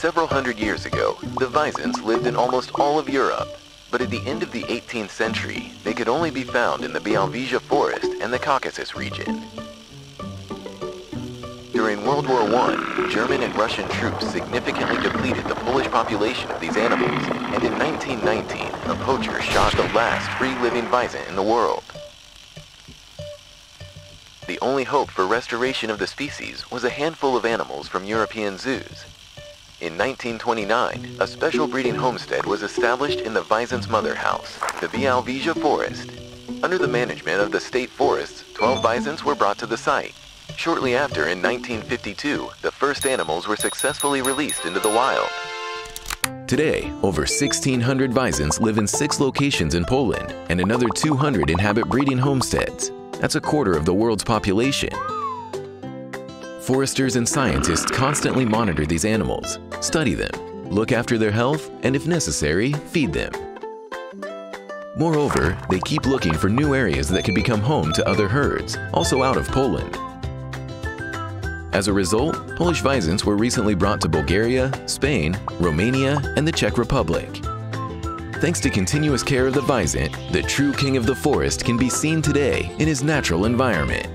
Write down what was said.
Several hundred years ago, the visons lived in almost all of Europe, but at the end of the 18th century, they could only be found in the Białowieża forest and the Caucasus region. During World War I, German and Russian troops significantly depleted the Polish population of these animals, and in 1919, a poacher shot the last free living bison in the world. The only hope for restoration of the species was a handful of animals from European zoos. In 1929, a special breeding homestead was established in the bison's mother house, the Białowieża forest. Under the management of the state forests, 12 bisons were brought to the site. Shortly after, in 1952, the first animals were successfully released into the wild. Today, over 1,600 bisons live in 6 locations in Poland, and another 200 inhabit breeding homesteads. That's a quarter of the world's population. Foresters and scientists constantly monitor these animals, study them, look after their health, and if necessary, feed them. Moreover, they keep looking for new areas that could become home to other herds, also out of Poland. As a result, Polish visons were recently brought to Bulgaria, Spain, Romania, and the Czech Republic. Thanks to continuous care of the bison, the true king of the forest can be seen today in his natural environment.